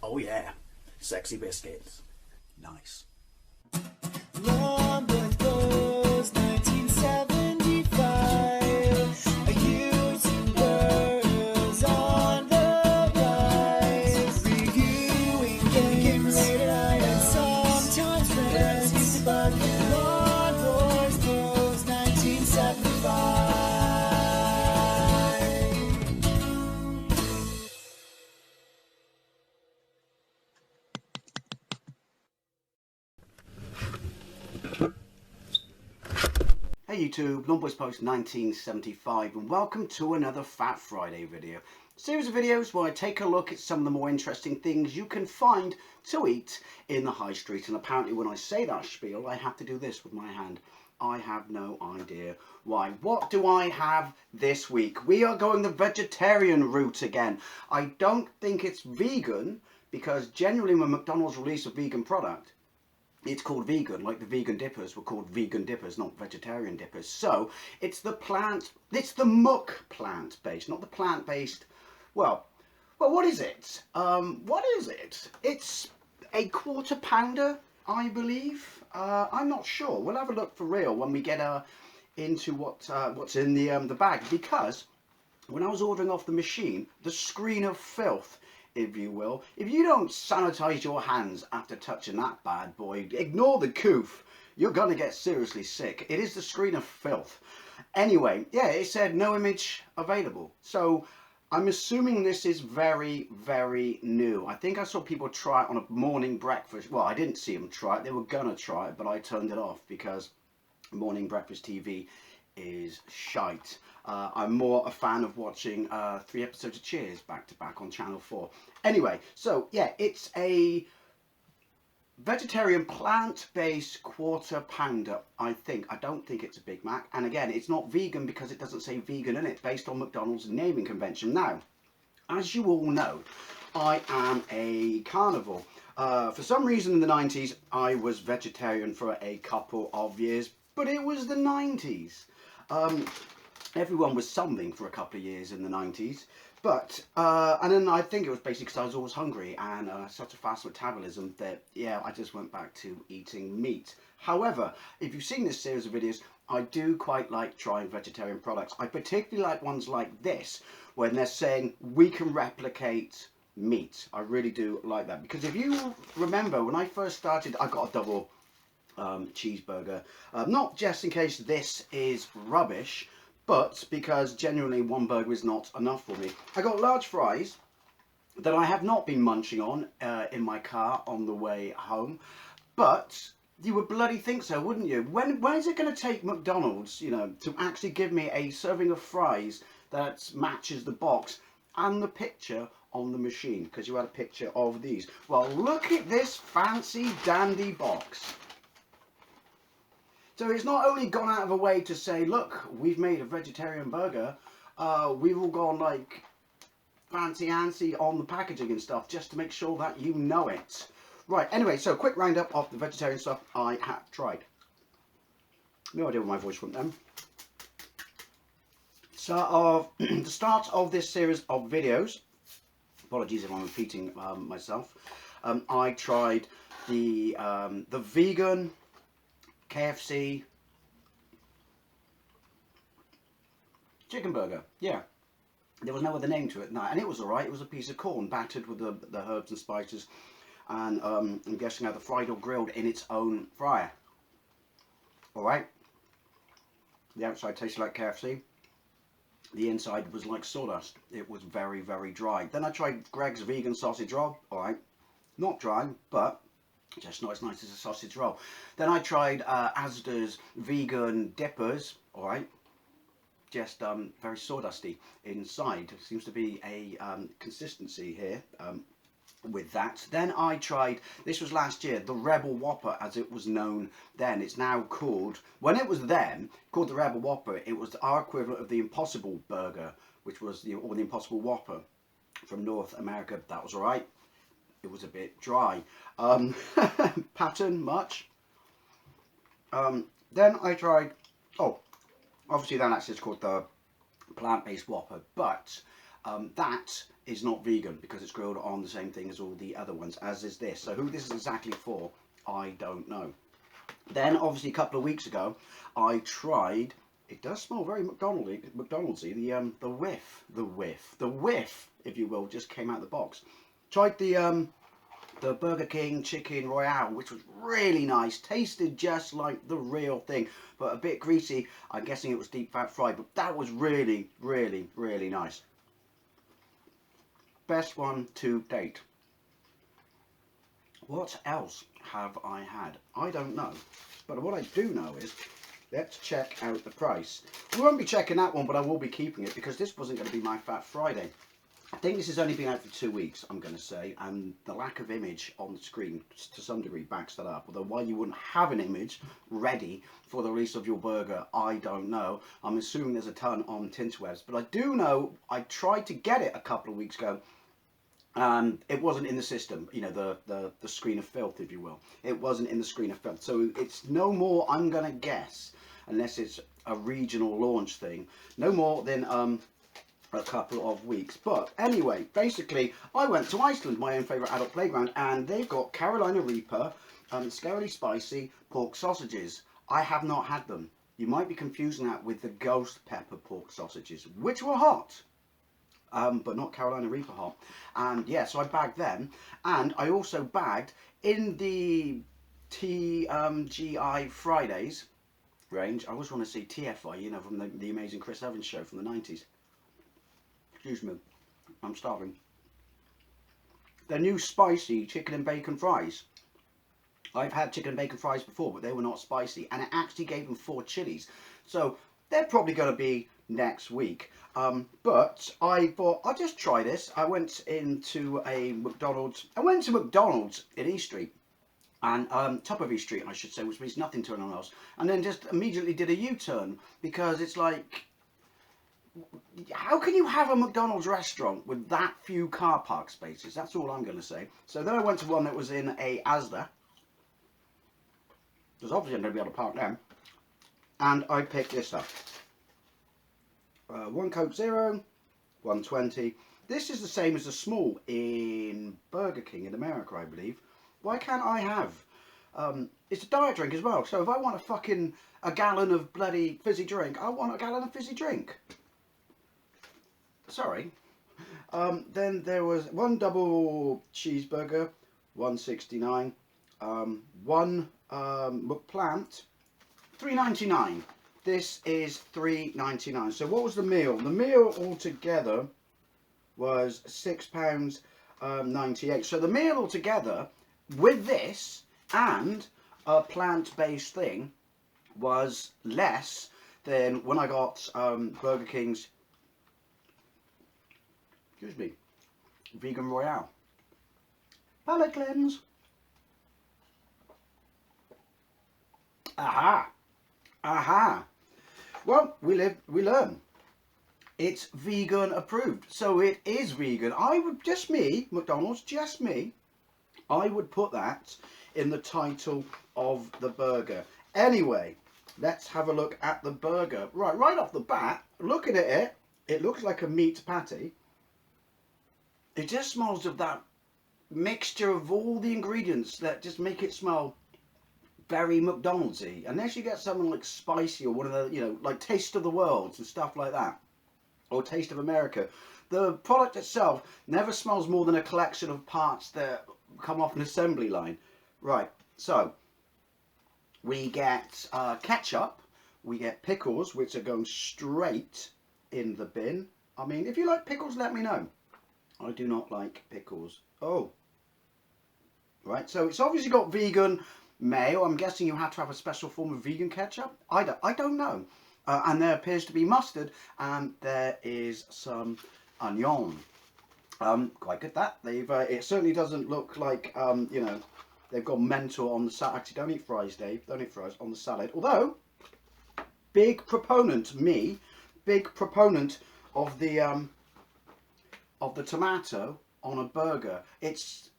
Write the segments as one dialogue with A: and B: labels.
A: Oh yeah, sexy biscuits. Nice.
B: Long Boys 1975. A YouTuber's on the rise. Reviewing games late at night and sometimes friends. But Long Boys 1975.
A: Hey YouTube, Long Boys Post 1975 and welcome to another Fat Friday video. Series of videos where I take a look at some of the more interesting things you can find to eat in the high street. And apparently when I say that spiel, I have to do this with my hand. I have no idea why. What do I have this week? We are going the vegetarian route again. I don't think it's vegan because generally when McDonald's release a vegan product, it's called vegan, like the vegan dippers were called vegan dippers, not vegetarian dippers. So it's the McPlant based, not the plant-based. Well, what is it? What is it? It's a quarter pounder, I believe. I'm not sure. We'll have a look for real when we get into what's in the bag, because when I was ordering off the machine, the screen of filth, if you will, if you don't sanitize your hands after touching that bad boy, ignore the coof, you're gonna get seriously sick. It is the screen of filth. Anyway, yeah, it said no image available, so I'm assuming this is very, very new. I think I saw people try it on a morning breakfast. Well, I didn't see them try it. They were gonna try it, but I turned it off because morning breakfast TV is shite. I'm more a fan of watching 3 episodes of Cheers back to back on Channel 4. Anyway, so yeah, it's a vegetarian plant-based quarter pounder, I think. I don't think it's a Big Mac. And again, it's not vegan because it doesn't say vegan in it, based on McDonald's naming convention. Now, as you all know, I am a carnivore. For some reason in the 90s, I was vegetarian for a couple of years, but it was the 90s. Everyone was something for a couple of years in the 90s, but and then I think it was basically because I was always hungry and such a fast metabolism that, yeah, I just went back to eating meat. However, if you've seen this series of videos, I do quite like trying vegetarian products. I particularly like ones like this, when they're saying we can replicate meat. I really do like that, because if you remember, when I first started, I got a double cheeseburger, not just in case this is rubbish, but because genuinely one burger is not enough for me. I got large fries that I have not been munching on in my car on the way home, but you would bloody think so, wouldn't you? When is it going to take McDonald's, you know, to actually give me a serving of fries that matches the box and the picture on the machine? Because you had a picture of these. Well, look at this fancy dandy box. So it's not only gone out of a way to say, look, we've made a vegetarian burger, we've all gone like fancy-ancy on the packaging and stuff just to make sure that you know it. Right, anyway, so quick roundup of the vegetarian stuff I have tried. No idea where my voice went then. The start of this series of videos, apologies if I'm repeating myself, I tried the vegan KFC chicken burger. Yeah, there was no other name to it, no, and it was alright. It was a piece of corn battered with the herbs and spices, and I'm guessing either fried or grilled in its own fryer. Alright, the outside tasted like KFC, the inside was like sawdust. It was very, very dry. Then I tried Greg's vegan sausage roll. Alright, not dry, but just not as nice as a sausage roll. Then I tried Asda's vegan dippers. Alright, just very sawdusty inside. Seems to be a consistency here with that. Then I tried, this was last year, the Rebel Whopper, as it was known then. It's now called, when it was then called the Rebel Whopper, it was our equivalent of the Impossible Burger, which was the Impossible Whopper from North America. That was alright. It was a bit dry. Pattern much. Then I tried, oh, obviously then that's just called the plant-based Whopper, but That is not vegan because it's grilled on the same thing as all the other ones, as is this. So who this is exactly for, I don't know. Then obviously a couple of weeks ago, I tried. It does smell very McDonaldsy. The whiff, if you will, just came out of the box. Tried the Burger King Chicken Royale, which was really nice. Tasted just like the real thing, but a bit greasy. I'm guessing it was deep fat fried, but that was really, really, really nice. Best one to date. What else have I had? I don't know. But what I do know is, let's check out the price. We won't be checking that one, but I will be keeping it because this wasn't going to be my Fat Friday. I think this has only been out for 2 weeks, I'm going to say, and the lack of image on the screen to some degree backs that up. Although why you wouldn't have an image ready for the release of your burger, I don't know. I'm assuming there's a ton on Tinterwebs, but I do know I tried to get it a couple of weeks ago. It wasn't in the system, you know, the screen of filth, if you will. It wasn't in the screen of filth. So it's no more, I'm going to guess, unless it's a regional launch thing, no more than a couple of weeks. But anyway, basically, I went to Iceland, my own favourite adult playground, and they've got Carolina Reaper, scarily spicy pork sausages. I have not had them. You might be confusing that with the ghost pepper pork sausages, which were hot. But not Carolina Reaper hot. And yeah, so I bagged them. And I also bagged in the TGI Fridays range. I always want to say TFI, you know, from the amazing Chris Evans show from the 90s. Excuse me, I'm starving. The new spicy chicken and bacon fries. I've had chicken and bacon fries before, but they were not spicy. And it actually gave them 4 chilies. So they're probably going to be next week. But I thought I'll just try this. I went into a McDonald's. I went to McDonald's in East Street, and top of East Street, I should say, which means nothing to anyone else. And then just immediately did a U-turn because it's like, how can you have a McDonald's restaurant with that few car park spaces? That's all I'm going to say. So then I went to one that was in a Asda, because obviously I'm going to be able to park them, and I picked this up. 1 Coke Zero, 120. This is the same as the small in Burger King in America, I believe. Why can't I have? It's a diet drink as well. So if I want a gallon of bloody fizzy drink, I want a gallon of fizzy drink. Sorry. Then there was 1 double cheeseburger, 169. 1 McPlant, 3.99. This is $3.99. So what was the meal? The meal altogether was £6.98. So the meal altogether with this and a plant-based thing was less than when I got Burger King's, excuse me, Vegan Royale. Palate cleanse. Aha. Aha. Well, we learn. It's vegan approved, so it is vegan. I would, McDonald's, just me, I would put that in the title of the burger. Anyway, let's have a look at the burger. Right off the bat, looking at it, it looks like a meat patty. It just smells of that mixture of all the ingredients that just make it smell very McDonald's-y, unless you get something like spicy or one of the, you know, like Taste of the World and stuff like that, or Taste of America. The product itself never smells more than a collection of parts that come off an assembly line. Right, so we get ketchup, we get pickles, which are going straight in the bin. I mean, if you like pickles, let me know. I do not like pickles. Oh, right, so it's obviously got vegan mayo. I'm guessing you have to have a special form of vegan ketchup. I don't know. And there appears to be mustard, and there is some onion. Quite good that. They've it certainly doesn't look like you know, they've got mental on the salad. Actually, don't eat fries, Dave. Don't eat fries on the salad. Although, big proponent of the tomato on a burger. It's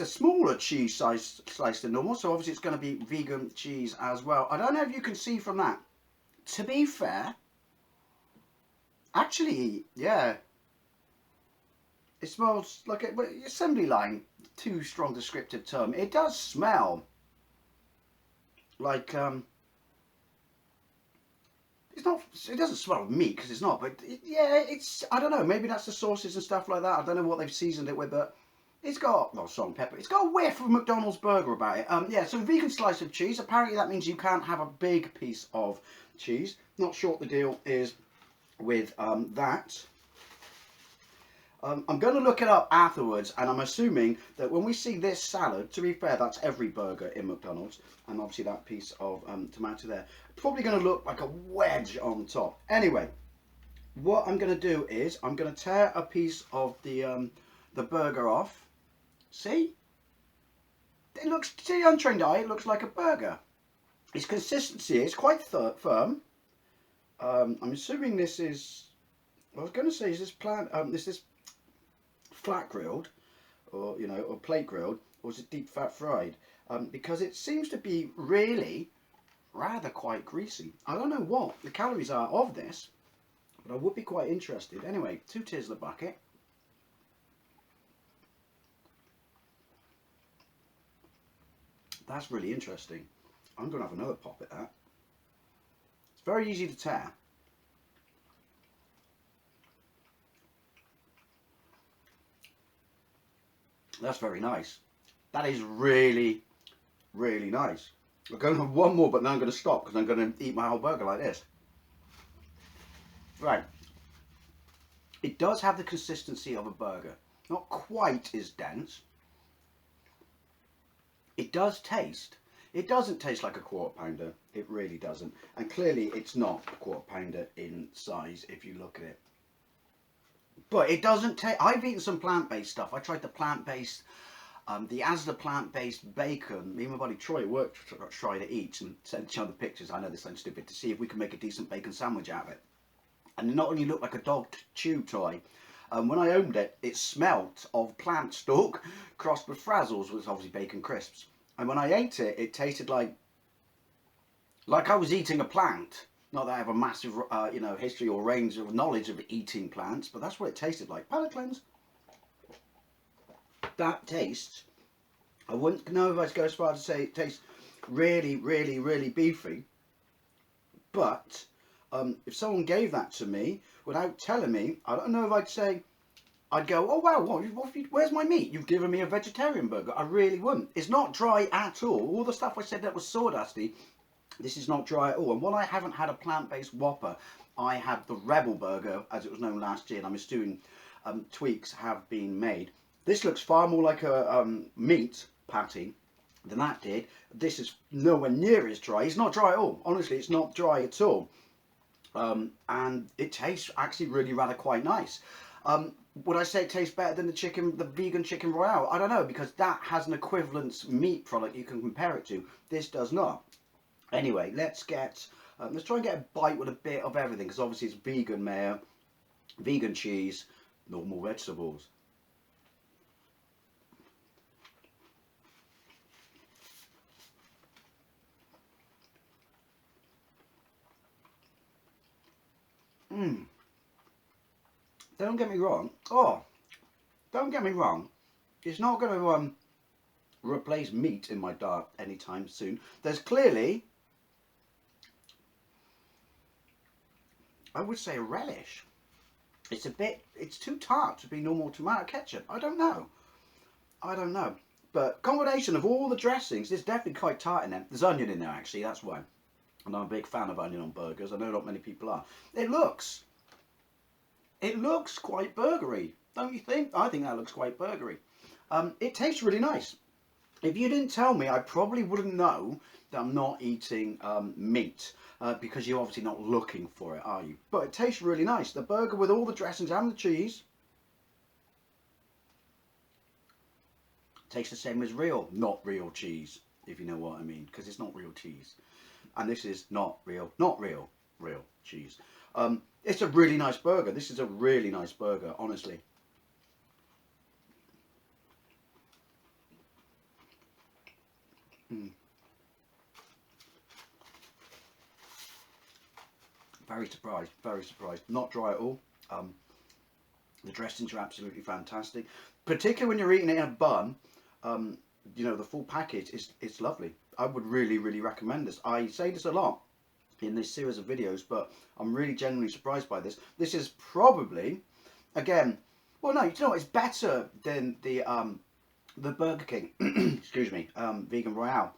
A: a smaller cheese size slice than normal, so obviously it's going to be vegan cheese as well. I don't know if you can see from that. To be fair, actually, yeah, It smells like a assembly line. Too strong descriptive term. It does smell like it's not. It doesn't smell of meat because it's not. But yeah, it's. I don't know. Maybe that's the sauces and stuff like that. I don't know what they've seasoned it with, but it's got salt and pepper. It's got a whiff of McDonald's burger about it. Yeah. So vegan slice of cheese. Apparently that means you can't have a big piece of cheese. Not sure what the deal is with that. I'm going to look it up afterwards, and I'm assuming that when we see this salad, to be fair, that's every burger in McDonald's, and obviously that piece of tomato there, probably going to look like a wedge on top. Anyway, what I'm going to do is I'm going to tear a piece of the burger off. See? It looks, to the untrained eye, it looks like a burger. Its consistency is quite firm. I'm assuming this is, I was going to say, is this this is flat grilled, or or plate grilled, or is it deep fat fried? Because it seems to be really rather quite greasy. I don't know what the calories are of this, but I would be quite interested. Anyway, 2 tiers of the bucket. That's really interesting. I'm going to have another pop at that. It's very easy to tear. That's very nice. That is really, really nice. I'm going to have one more, but then I'm going to stop because I'm going to eat my whole burger like this. Right. It does have the consistency of a burger. Not quite as dense. It does taste. It doesn't taste like a quarter pounder. It really doesn't. And clearly it's not a quarter pounder in size if you look at it. But it doesn't taste. I've eaten some plant-based stuff. I tried the plant-based, the Asda plant-based bacon. Me and my buddy Troy at work tried to eat and show the pictures. I know this sounds stupid, to see if we can make a decent bacon sandwich out of it. And it not only looked like a dog chew toy. When I opened it, it smelt of plant stalk crossed with frazzles, which was obviously bacon crisps. And when I ate it, it tasted like I was eating a plant. Not that I have a massive, history or range of knowledge of eating plants, but that's what it tasted like. Palate cleanse. That tastes, I wouldn't know if I'd go as far as to say it tastes really, really, really beefy. But if someone gave that to me without telling me, I don't know if I'd say, I'd go, oh wow, where's my meat? You've given me a vegetarian burger. I really wouldn't. It's not dry at all. All the stuff I said that was sawdusty, this is not dry at all. And while I haven't had a plant-based Whopper, I had the Rebel Burger, as it was known last year, and I'm assuming tweaks have been made. This looks far more like a meat patty than that did. This is nowhere near as dry. It's not dry at all. Honestly, it's not dry at all. And it tastes actually really rather quite nice. Would I say it tastes better than the vegan chicken royale? I don't know, because that has an equivalent meat product you can compare it to. This does not. Anyway, let's try and get a bite with a bit of everything, because obviously it's vegan mayo, vegan cheese, normal vegetables. Don't get me wrong. Don't get me wrong. It's not going to replace meat in my diet anytime soon. There's clearly, I would say, a relish. It's too tart to be normal tomato ketchup. I don't know. But combination of all the dressings, there's definitely quite tart in there. There's onion in there actually, that's why. And I'm a big fan of onion on burgers. I know not many people are. It looks quite burgery, don't you think? I think that looks quite burgery. It tastes really nice. If you didn't tell me, I probably wouldn't know that I'm not eating meat, because you're obviously not looking for it, are you? But it tastes really nice. The burger with all the dressings and the cheese tastes the same as not real cheese, if you know what I mean, because it's not real cheese. And this is not real cheese. It's a really nice burger. This is a really nice burger, honestly. Very surprised, very surprised. Not dry at all. The dressings are absolutely fantastic, particularly when you're eating it in a bun. You know, the full package is it's lovely. I would really, really recommend this. I say this a lot in this series of videos, but I'm really genuinely surprised by this. This is probably, again, well, no, you know what? It's better than the Burger King, excuse me, Vegan Royale,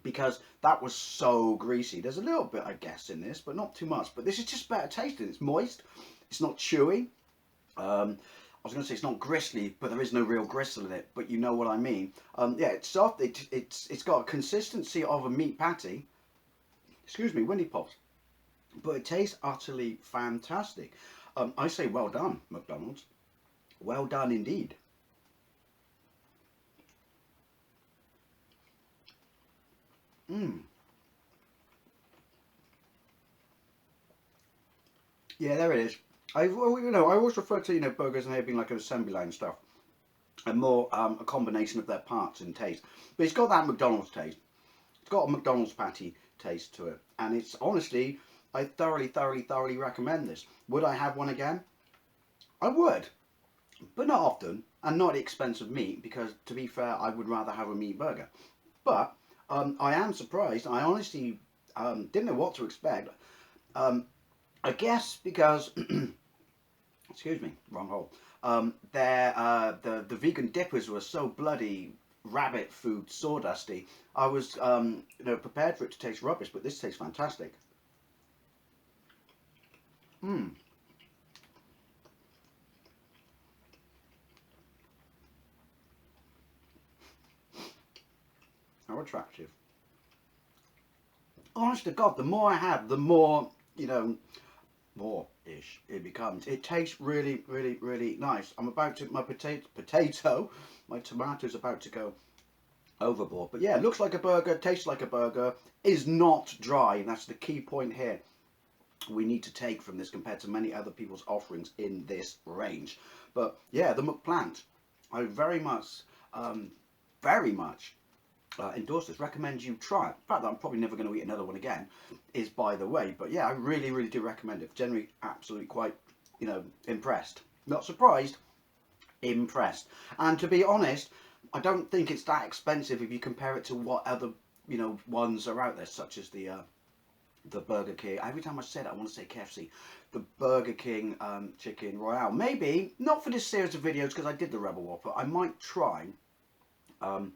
A: because that was so greasy. There's a little bit, I guess, in this, but not too much. But this is just better tasting. It's moist. It's not chewy. I was going to say it's not gristly, but there is no real gristle in it. But you know what I mean. Yeah, it's soft. It's got a consistency of a meat patty. Excuse me, Winnie Pops. But it tastes utterly fantastic. I say well done, McDonald's. Well done indeed. Yeah, there it is. You know, I always refer to, you know, burgers and here being like an assembly line stuff, and more a combination of their parts and taste. But it's got that McDonald's taste. It's got a McDonald's patty taste to it, and it's honestly, I thoroughly recommend this. Would I have one again? I would, but not often, and not at the expense of meat, because to be fair, I would rather have a meat burger. But I am surprised. I honestly didn't know what to expect. I guess because, excuse me, wrong hole. The vegan dippers were so bloody rabbit food sawdusty. I was you know, prepared for it to taste rubbish, but this tastes fantastic. How attractive. Honest to God, the more I have, the more, you know, more-ish it becomes. It tastes really nice. I'm about to, my tomato's about to go overboard. But yeah, it looks like a burger, tastes like a burger, is not dry, and that's the key point here we need to take from this compared to many other people's offerings in this range. But yeah, the McPlant, I very much endorse this, recommend you try it. The fact that I'm probably never going to eat another one again is by the way, but yeah, I really do recommend it. Generally, absolutely quite, you know, impressed. Not surprised, impressed. And to be honest, I don't think it's that expensive if you compare it to what other, you know, ones are out there, such as the Burger King. Every time I say that, I want to say KFC. The Burger King Chicken Royale. Maybe, not for this series of videos, because I did the Rebel Whopper. I might try now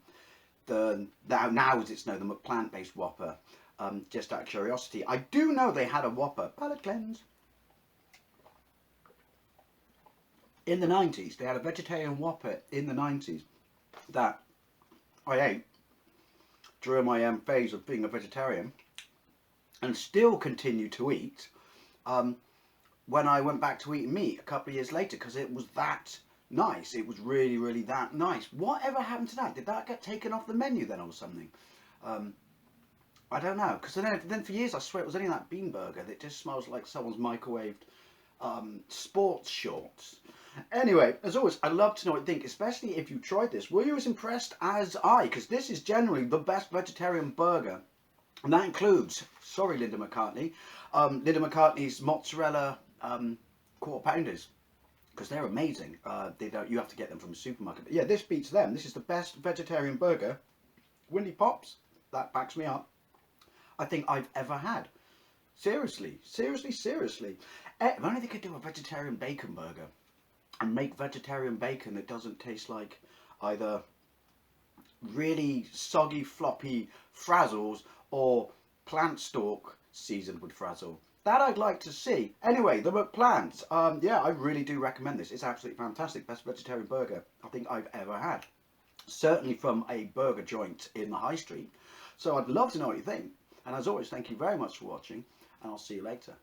A: as it's known, the McPlant based Whopper, just out of curiosity. I do know they had a Whopper, palate cleanse, in the 90s. They had a vegetarian Whopper in the 90s that I ate during my phase of being a vegetarian, and still continue to eat when I went back to eating meat a couple of years later, because it was that nice. It was really that nice. Whatever happened to that? Did that get taken off the menu then or something? I don't know, because then for years I swear it was only that bean burger that just smells like someone's microwaved sports shorts. Anyway, as always, I'd love to know what you think, especially if you tried this. Were you as impressed as I? Because this is generally the best vegetarian burger, and that includes, sorry Linda McCartney, Linda McCartney's mozzarella quarter pounders, because they're amazing. You have to get them from a supermarket. But yeah, this beats them. This is the best vegetarian burger, Winnie Pops, that backs me up, I think I've ever had. Seriously. If only they could do a vegetarian bacon burger and make vegetarian bacon that doesn't taste like either really soggy, floppy frazzles or plant stalk seasoned with frazzle. That I'd like to see. Anyway, the McPlant. Yeah, I really do recommend this. It's absolutely fantastic. Best vegetarian burger I think I've ever had. Certainly from a burger joint in the high street. So I'd love to know what you think. And as always, thank you very much for watching, and I'll see you later.